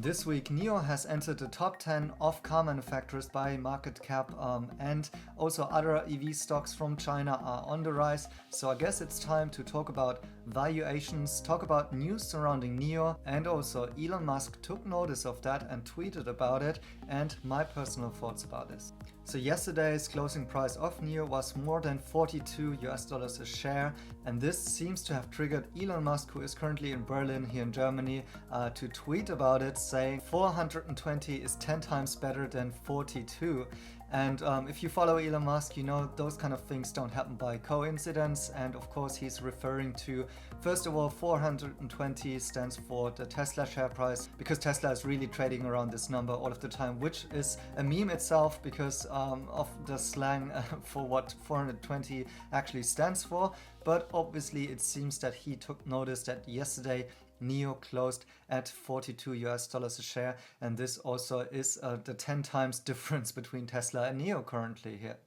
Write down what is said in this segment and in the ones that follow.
This week, NIO has entered the top 10 of car manufacturers by market cap, and also other EV stocks from China are on the rise. So I guess it's time to talk about valuations, talk about news surrounding NIO, and also Elon Musk took notice of that and tweeted about it, and my personal thoughts about this. So yesterday's closing price of NIO was more than $42 a share, and this seems to have triggered Elon Musk, who is currently in Berlin here in Germany, to tweet about it, saying 420 is 10 times better than 42. And if you follow Elon Musk, you know those kind of things don't happen by coincidence. And of course, he's referring to, first of all, 420 stands for the Tesla share price, because Tesla is really trading around this number all of the time, which is a meme itself because of the slang for what 420 actually stands for. But obviously, it seems that he took notice that yesterday NIO closed at $42 a share, and this also is the 10 times difference between Tesla and NIO currently here.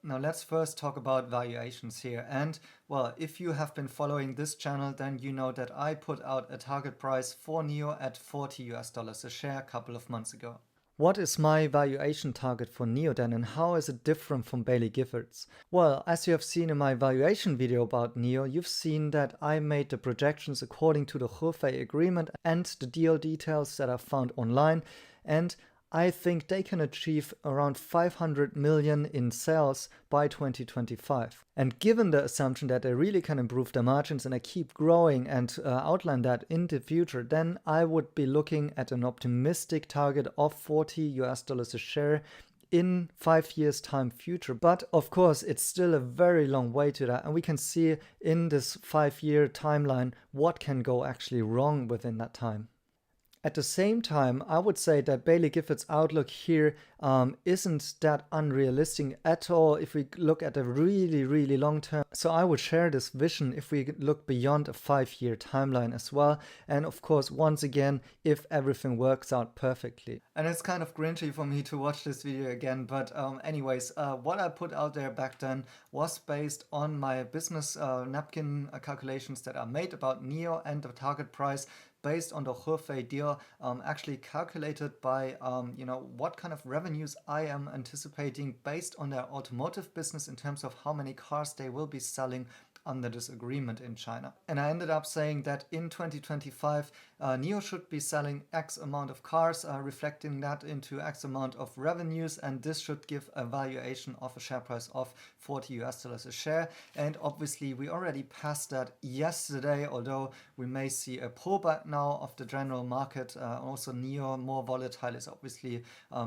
Now let's first talk about valuations here, and well, if you have been following this channel, then you know that I put out a target price for NIO at $40 a share a couple of months ago. What is my valuation target for NIO then, and how is it different from Baillie Gifford's? Well, as you have seen in my valuation video about NIO, you've seen that I made the projections according to the Hefei agreement and the deal details that are found online, and I think they can achieve around 500 million in sales by 2025. And given the assumption that they really can improve their margins and they keep growing and outline that in the future, then I would be looking at an optimistic target of $40 a share in 5 years time future. But of course, it's still a very long way to that. And we can see in this 5-year timeline what can go actually wrong within that time. At the same time, I would say that Baillie Gifford's outlook here isn't that unrealistic at all if we look at a really long term. So I would share this vision if we look beyond a 5-year timeline as well. And of course, once again, if everything works out perfectly. And it's kind of cringy for me to watch this video again. But anyways, what I put out there back then was based on my business napkin calculations that are made about NIO and the target price, based on the Hefei deal, actually calculated by what kind of revenues I am anticipating based on their automotive business in terms of how many cars they will be selling under this agreement in China. And I ended up saying that in 2025, NIO should be selling X amount of cars, reflecting that into X amount of revenues, and this should give a valuation of a share price of $40 a share. And obviously, we already passed that yesterday, although we may see a pullback now of the general market. Also, NIO, more volatile, is obviously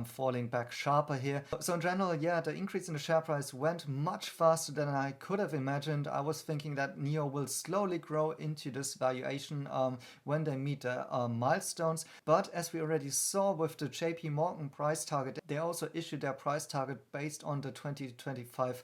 falling back sharper here. So in general, yeah, the increase in the share price went much faster than I could have imagined. I was thinking that NIO will slowly grow into this valuation when they meet the milestones. But as we already saw with the JP Morgan price target, they also issued their price target based on the 2025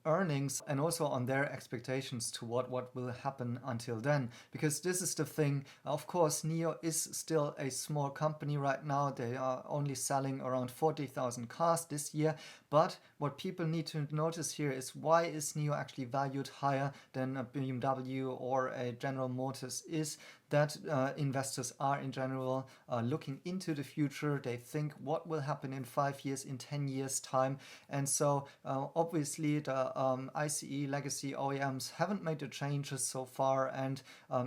earnings and also on their expectations to what will happen until then. Because this is the thing, of course, NIO is still a small company right now. They are only selling around 40,000 cars this year. But what people need to notice here is, why is NIO actually valued higher than a BMW or a General Motors? Is that investors are in general looking into the future. They think what will happen in 5 years, in 10 years time. And so obviously the ICE legacy OEMs haven't made the changes so far, and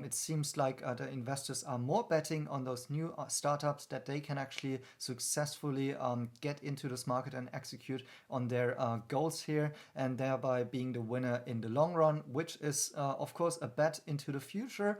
it seems like the investors are more betting on those new startups that they can actually successfully get into this market and execute on their goals here, and thereby being the winner in the long run, which is of course a bet into the future,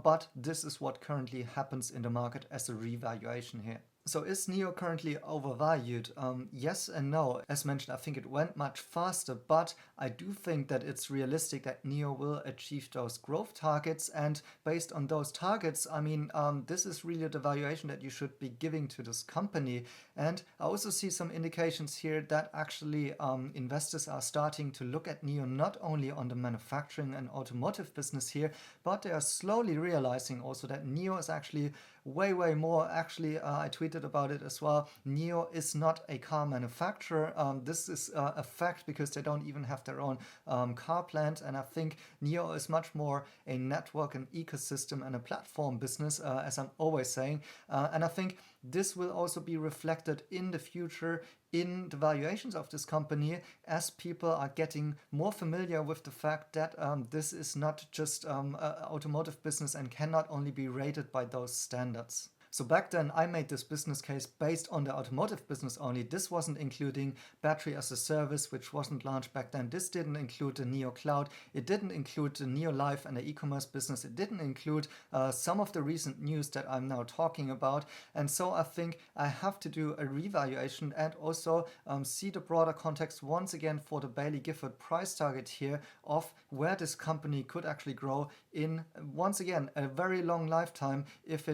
but this is what currently happens in the market as a revaluation here. So is NIO currently overvalued? Yes and no. As mentioned, I think it went much faster, but I do think that it's realistic that NIO will achieve those growth targets. And based on those targets, I mean, this is really the valuation that you should be giving to this company. And I also see some indications here that actually investors are starting to look at NIO not only on the manufacturing and automotive business here, but they are slowly realizing also that NIO is actually way more. Actually, I tweeted about it as well. NIO is not a car manufacturer. This is a fact because they don't even have their own car plant. And I think NIO is much more a network, an ecosystem, and a platform business, as I'm always saying. And I think this will also be reflected in the future in the valuations of this company as people are getting more familiar with the fact that this is not just an automotive business and cannot only be rated by those standards. So back then I made this business case based on the automotive business only. This wasn't including battery as a service, which wasn't launched back then. This didn't include the NIO Cloud. It didn't include the NIO Life and the e-commerce business. It didn't include some of the recent news that I'm now talking about. And so I think I have to do a revaluation and also see the broader context once again for the Bailey Gifford price target here of where this company could actually grow in, once again, a very long lifetime if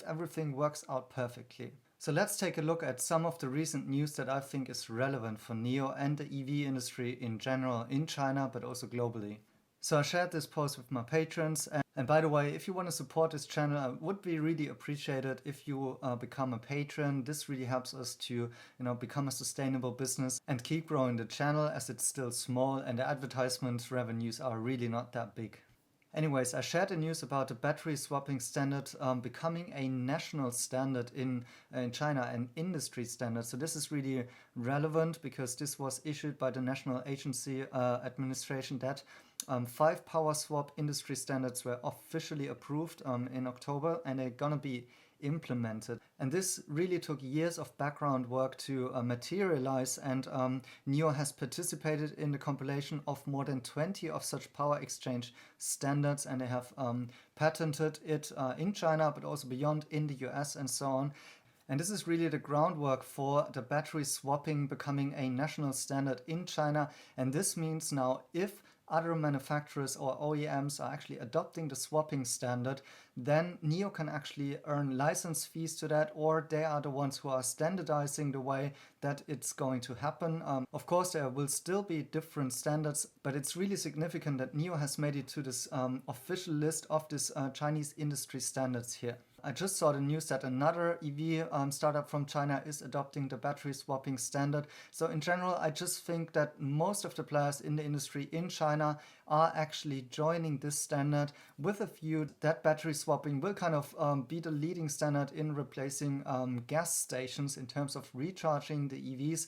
everything works out perfectly. So let's take a look at some of the recent news that I think is relevant for NIO and the EV industry in general in China, but also globally. So I shared this post with my patrons. And by the way, if you want to support this channel, I would be really appreciated if you become a patron. This really helps us to, become a sustainable business and keep growing the channel as it's still small and the advertisement revenues are really not that big. Anyways, I shared the news about the battery swapping standard becoming a national standard in China, an industry standard. So this is really relevant because this was issued by the National Agency Administration that 5 power swap industry standards were officially approved in October, and they're gonna be implemented. And this really took years of background work to materialize, and NIO has participated in the compilation of more than 20 of such power exchange standards, and they have patented it in China, but also beyond in the US and so on. And this is really the groundwork for the battery swapping becoming a national standard in China. And this means now if other manufacturers or OEMs are actually adopting the swapping standard, then NIO can actually earn license fees to that, or they are the ones who are standardizing the way that it's going to happen. Of course, there will still be different standards, but it's really significant that NIO has made it to this official list of this Chinese industry standards here. I just saw the news that another EV startup from China is adopting the battery swapping standard. So in general, I just think that most of the players in the industry in China are actually joining this standard with a view that battery swapping will kind of be the leading standard in replacing gas stations in terms of recharging the EVs.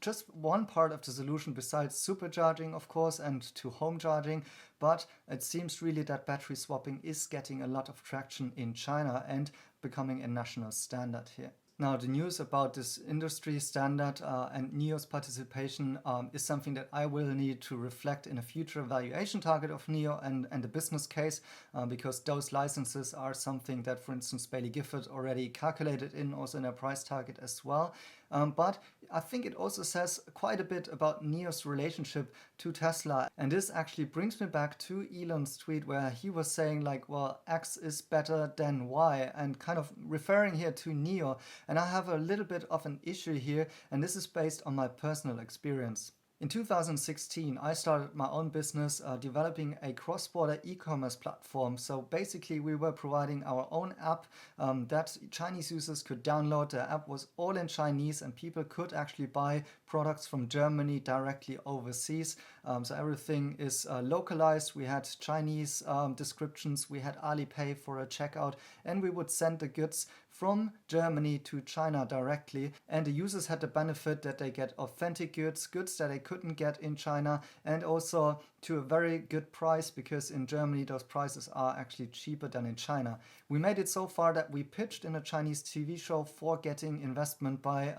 Just one part of the solution besides supercharging, of course, and to home charging. But it seems really that battery swapping is getting a lot of traction in China and becoming a national standard here. Now, the news about this industry standard and NIO's participation is something that I will need to reflect in a future valuation target of NIO and the business case, because those licenses are something that, for instance, Bailey Gifford already calculated in also in their price target as well. But I think it also says quite a bit about NIO's relationship to Tesla. And this actually brings me back to Elon's tweet where he was saying like, well, X is better than Y, and kind of referring here to NIO. And I have a little bit of an issue here, and this is based on my personal experience. In 2016, I started my own business developing a cross-border e-commerce platform. So basically, we were providing our own app that Chinese users could download. The app was all in Chinese, and people could actually buy products from Germany directly overseas. So everything is localized. We had Chinese descriptions. We had Alipay for a checkout, and we would send the goods from Germany to China directly. And the users had the benefit that they get authentic goods that they couldn't get in China, and also to a very good price, because in Germany those prices are actually cheaper than in China. We made it so far that we pitched in a Chinese TV show for getting investment by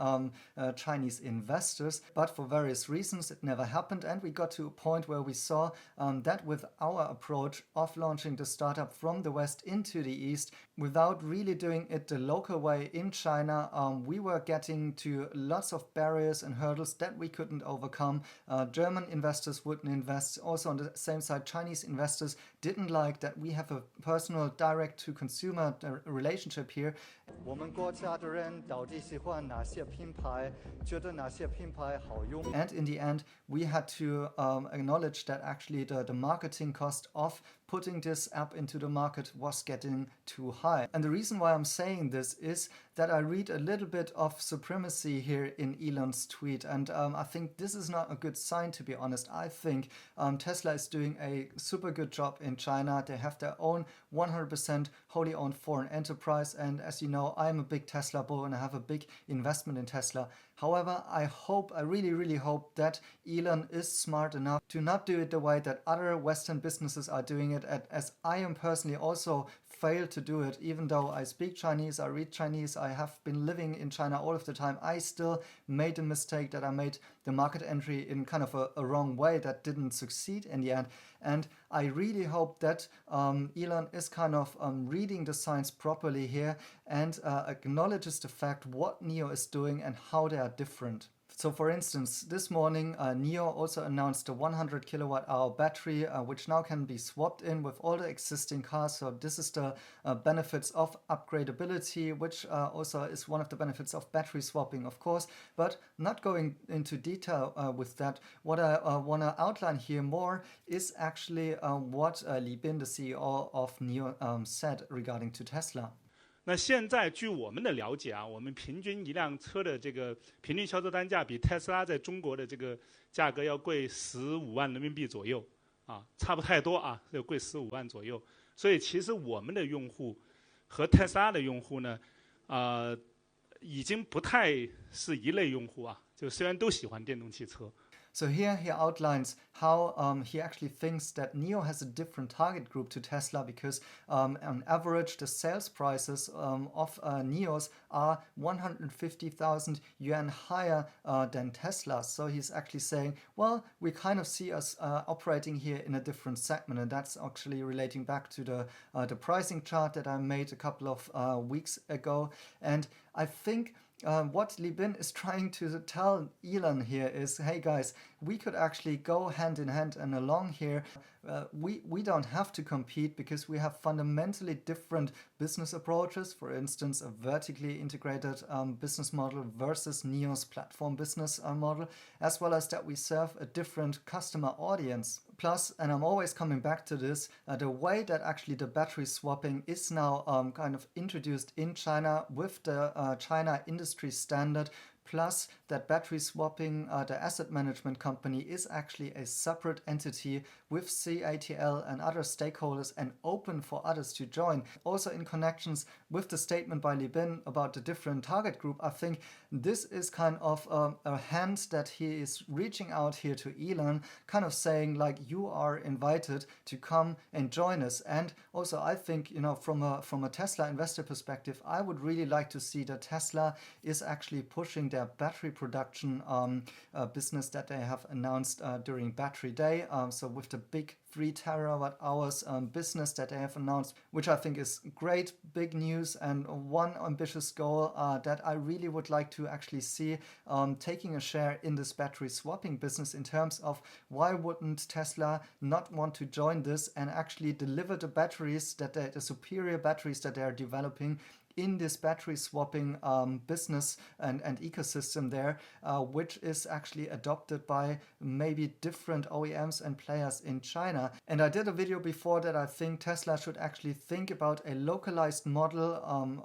Chinese investors, but for various reasons it never happened, and we got to a point where we saw that with our approach of launching the startup from the West into the East, without really doing it the local way in China, we were getting to lots of barriers and hurdles that we couldn't overcome. German investors wouldn't invest, also on the same side, Chinese investors didn't like that we have a personal direct-to-consumer relationship here. 我们国家的人到底喜欢哪些品牌，觉得哪些品牌好用。And in the end, we had to acknowledge that actually the marketing cost of putting this app into the market was getting too high. And the reason why I'm saying this is that I read a little bit of supremacy here in Elon's tweet. And I think this is not a good sign, to be honest. I think Tesla is doing a super good job in China. They have their own 100% wholly owned foreign enterprise. And as you know, I'm a big Tesla bull and I have a big investment in Tesla. However, I really, really hope that Elon is smart enough to not do it the way that other Western businesses are doing it, as I am personally also failed to do it. Even though I speak Chinese, I read Chinese, I have been living in China all of the time, I still made a mistake that I made the market entry in kind of a wrong way that didn't succeed in the end. And I really hope that Elon is kind of reading the signs properly here and acknowledges the fact what NIO is doing and how they are different. So for instance, this morning NIO also announced a 100 kilowatt hour battery which now can be swapped in with all the existing cars. So this is the benefits of upgradability, which also is one of the benefits of battery swapping, of course. But not going into detail with that, what I want to outline here more is actually what Li Bin, the CEO of NIO, said regarding to Tesla. 那现在据我们的了解啊，我们平均一辆车的这个平均销售单价比特斯拉在中国的这个价格要贵15万人民币左右啊，差不太多啊，要贵15万左右。所以其实我们的用户和特斯拉的用户呢，已经不太是一类用户啊，就虽然都喜欢电动汽车。 So here he outlines how he actually thinks that NIO has a different target group to Tesla because on average the sales prices of NIOs are 150,000 yuan higher than Tesla. So he's actually saying, well, we kind of see us operating here in a different segment, and that's actually relating back to the pricing chart that I made a couple of weeks ago. And I think what Li Bin is trying to tell Elon here is, hey guys, we could actually go hand in hand and along here. We don't have to compete because we have fundamentally different business approaches. For instance, a vertically integrated business model versus NIO's platform business model, as well as that we serve a different customer audience. Plus, and I'm always coming back to this, the way that actually the battery swapping is now kind of introduced in China with the China industry standard, plus that battery swapping, the asset management company, is actually a separate entity with CATL and other stakeholders and open for others to join. Also in connections with the statement by Li Bin about the different target group, I think this is kind of a hand that he is reaching out here to Elon, kind of saying like, you are invited to come and join us. And also I think, you know, from a Tesla investor perspective, I would really like to see that Tesla is actually pushing their battery production business that they have announced during Battery Day. So with the big 3 terawatt hours business that they have announced, which I think is great, big news, and one ambitious goal that I really would like to actually see taking a share in this battery swapping business, in terms of why wouldn't Tesla not want to join this and actually deliver the batteries that the superior batteries that they are developing in this battery swapping business and ecosystem there, which is actually adopted by maybe different OEMs and players in China. And I did a video before that I think Tesla should actually think about a localized model,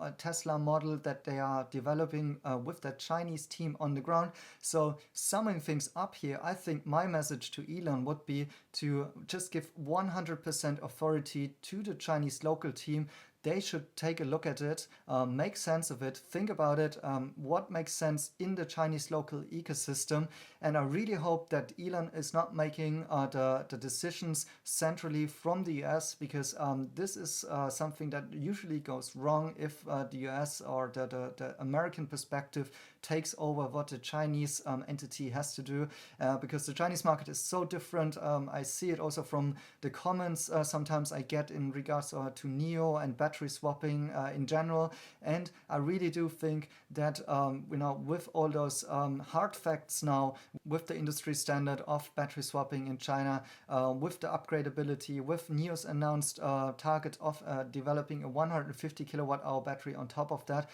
a Tesla model that they are developing with the Chinese team on the ground. So summing things up here, I think my message to Elon would be to just give 100% authority to the Chinese local team. They should take a look at it, make sense of it, think about it, what makes sense in the Chinese local ecosystem. And I really hope that Elon is not making the decisions centrally from the US, because this is something that usually goes wrong if the US or the American perspective takes over what the Chinese entity has to do, because the Chinese market is so different. I see it also from the comments sometimes I get in regards to NIO and battery battery swapping in general. And I really do think that, with all those hard facts now, with the industry standard of battery swapping in China, with the upgradability, with NIO's announced target of developing a 150 kilowatt hour battery on top of that,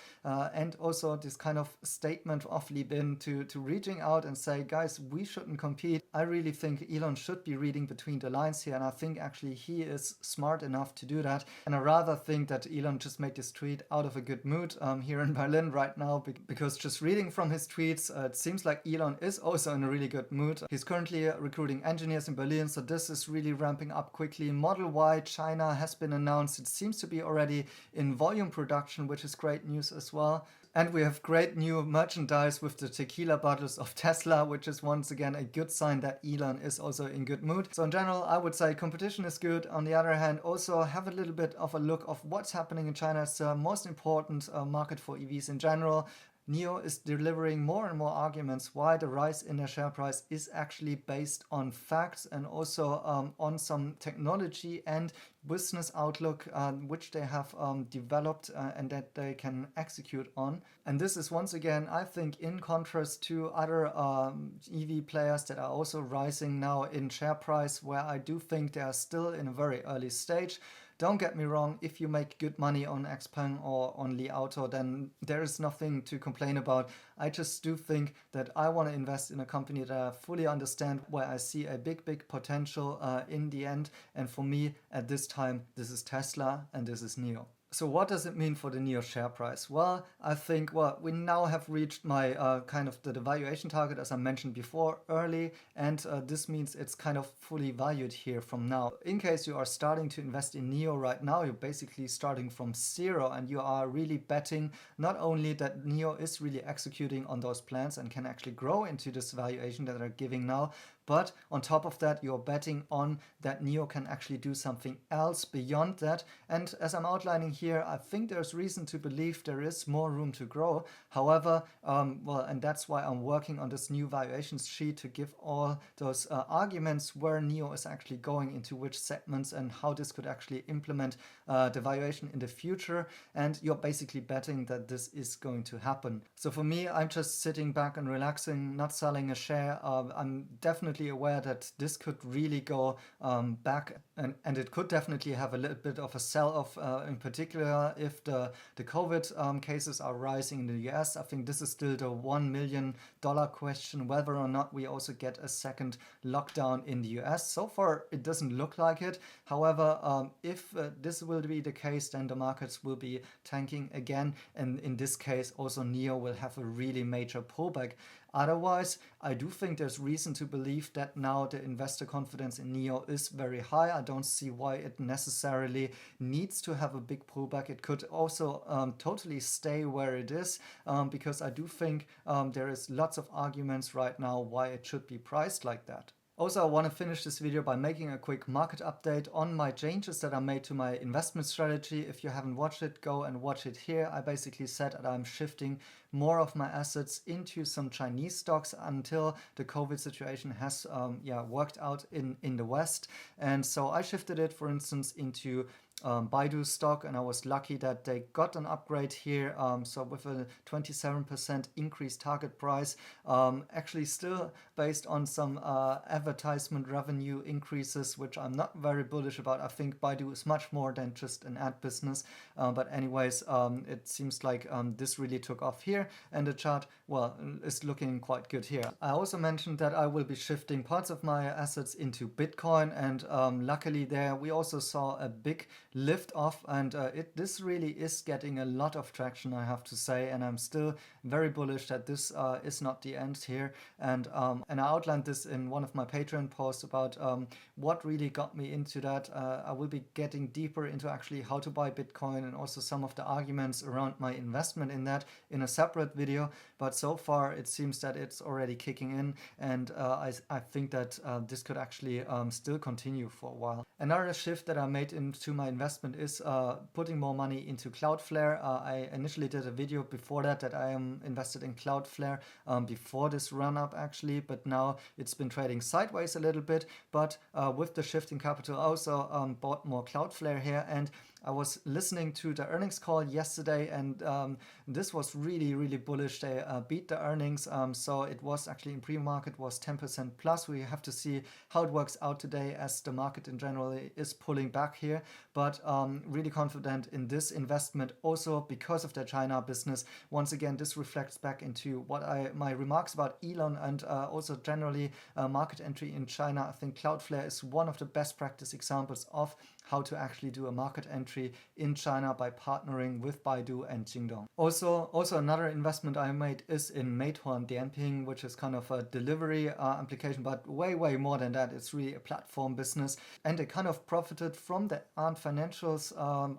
and also this kind of statement of Li Bin to reaching out and say, guys, we shouldn't compete. I really think Elon should be reading between the lines here, and I think actually he is smart enough to do that. And I rather think that Elon just made this tweet out of a good mood here in Berlin right now, because just reading from his tweets, it seems like Elon is also in a really good mood. He's currently recruiting engineers in Berlin, so this is really ramping up quickly. Model Y China has been announced. It seems to be already in volume production, which is great news as well. And we have great new merchandise with the tequila bottles of Tesla, which is once again a good sign that Elon is also in good mood. So in general, I would say competition is good. On the other hand, also have a little bit of a look of what's happening in China. It's the most important market for EVs in general. NIO is delivering more and more arguments why the rise in their share price is actually based on facts and also on some technology and business outlook which they have developed and that they can execute on. And this is once again, I think, in contrast to other EV players that are also rising now in share price, where I do think they are still in a very early stage. Don't get me wrong, if you make good money on XPeng or on Li Auto, then there is nothing to complain about. I just do think that I want to invest in a company that I fully understand, where I see a big potential in the end. And for me, at this time, this is Tesla and this is NIO. So what does it mean for the NIO share price? Well, I think, we now have reached my the valuation target, as I mentioned before, early, and this means it's kind of fully valued here from now. In case you are starting to invest in NIO right now, you're basically starting from zero, and you are really betting not only that NIO is really executing on those plans and can actually grow into this valuation that they're giving now, but on top of that, you're betting on that NIO can actually do something else beyond that. And as I'm outlining here, I think there's reason to believe there is more room to grow. However, and that's why I'm working on this new valuations sheet to give all those arguments where NIO is actually going into which segments and how this could actually implement the valuation in the future. And you're basically betting that this is going to happen. So for me, I'm just sitting back and relaxing, not selling a share. I'm definitely aware that this could really go back, and it could definitely have a little bit of a sell-off, in particular if the COVID cases are rising in the US. I think this is still the $1 million question, whether or not we also get a second lockdown in the US. So far, it doesn't look like it. However, if this will be the case, then the markets will be tanking again, and in this case, also NIO will have a really major pullback. Otherwise, I do think there's reason to believe that now the investor confidence in NIO is very high. I don't see why it necessarily needs to have a big pullback. It could also totally stay where it is, because I do think there is lots of arguments right now why it should be priced like that. Also, I want to finish this video by making a quick market update on my changes that I made to my investment strategy. If you haven't watched it, go and watch it here. I basically said that I'm shifting more of my assets into some Chinese stocks until the COVID situation has worked out in the West. And so I shifted it, for instance, into Baidu stock, and I was lucky that they got an upgrade here. So with a 27% increased target price, actually still based on some advertisement revenue increases, which I'm not very bullish about. I think Baidu is much more than just an ad business. But anyways, it seems like this really took off here, and the chart, is looking quite good here. I also mentioned that I will be shifting parts of my assets into Bitcoin, and luckily there we also saw a big lift off, and this really is getting a lot of traction, I have to say, and I'm still very bullish that this is not the end here. And I outlined this in one of my Patreon posts about what really got me into that. I will be getting deeper into actually how to buy Bitcoin and also some of the arguments around my investment in that in a separate video. But so far it seems that it's already kicking in, and I think that this could actually still continue for a while. Another shift that I made into my investment is putting more money into Cloudflare. I initially did a video before that I am invested in Cloudflare before this run up actually, but now it's been trading sideways a little bit. But with the shift in capital, I also bought more Cloudflare here, and I was listening to the earnings call yesterday, and this was really, really bullish. They beat the earnings, so it was actually in pre-market was 10% plus. We have to see how it works out today, as the market in general is pulling back here, but really confident in this investment also because of their China business. Once again, this reflects back into what my remarks about Elon and also generally market entry in China. I think Cloudflare is one of the best practice examples of how to actually do a market entry in China by partnering with Baidu and Jingdong. Also another investment I made is in Meituan Dianping, which is kind of a delivery application, but way more than that. It's really a platform business, and they kind of profited from the Ant Financials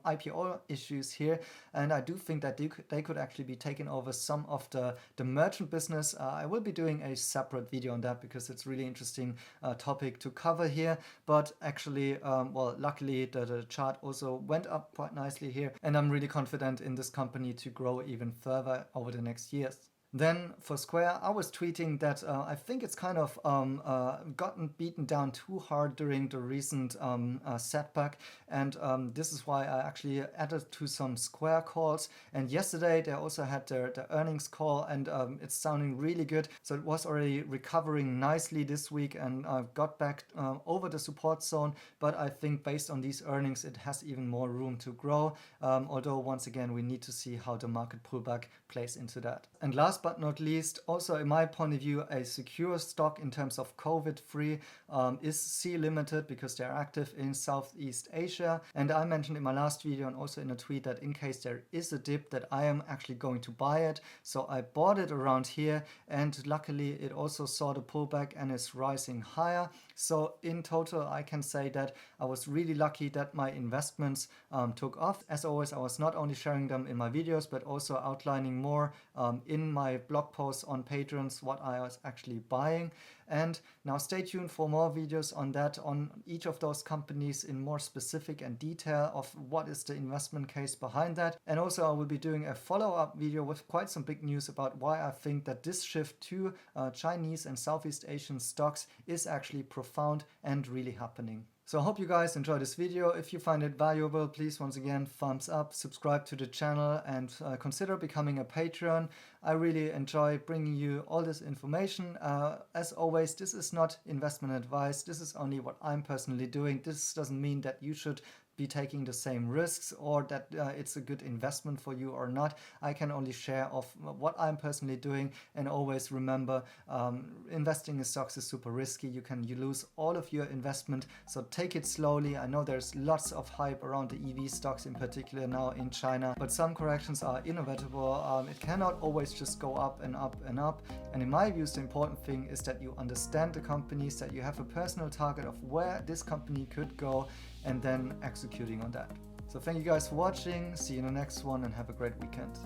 IPO issues here, and I do think that they could actually be taking over some of the merchant business. I will be doing a separate video on that because it's really interesting topic to cover here, but actually, well, luckily the chart also went up quite nicely here, and I'm really confident in this company to grow even further over the next years. Then for Square, I was tweeting that I think it's kind of gotten beaten down too hard during the recent setback, and this is why I actually added to some Square calls. And yesterday they also had their earnings call, and it's sounding really good. So it was already recovering nicely this week and got back over the support zone. But I think based on these earnings, it has even more room to grow. Although once again, we need to see how the market pullback plays into that. And last but not least, also in my point of view, a secure stock in terms of COVID-free is Sea Limited, because they're active in Southeast Asia. And I mentioned in my last video and also in a tweet that in case there is a dip, that I am actually going to buy it. So I bought it around here, and luckily it also saw the pullback and is rising higher. So in total, I can say that I was really lucky that my investments took off. As always, I was not only sharing them in my videos, but also outlining more in my blog posts on Patreons what I was actually buying. And now stay tuned for more videos on that, on each of those companies in more specific and detail of what is the investment case behind that. And also I will be doing a follow-up video with quite some big news about why I think that this shift to Chinese and Southeast Asian stocks is actually profound and really happening. So I hope you guys enjoyed this video. If you find it valuable, please once again thumbs up, subscribe to the channel, and consider becoming a Patreon. I really enjoy bringing you all this information. As always, this is not investment advice. This is only what I'm personally doing. This doesn't mean that you should be taking the same risks or that it's a good investment for you or not. I can only share of what I'm personally doing, and always remember, investing in stocks is super risky. You lose all of your investment, so take it slowly. I know there's lots of hype around the EV stocks in particular now in China, but some corrections are inevitable. It cannot always just go up and up and up. And in my views, the important thing is that you understand the companies, that you have a personal target of where this company could go, and then executing on that. So thank you guys for watching, see you in the next one, and have a great weekend.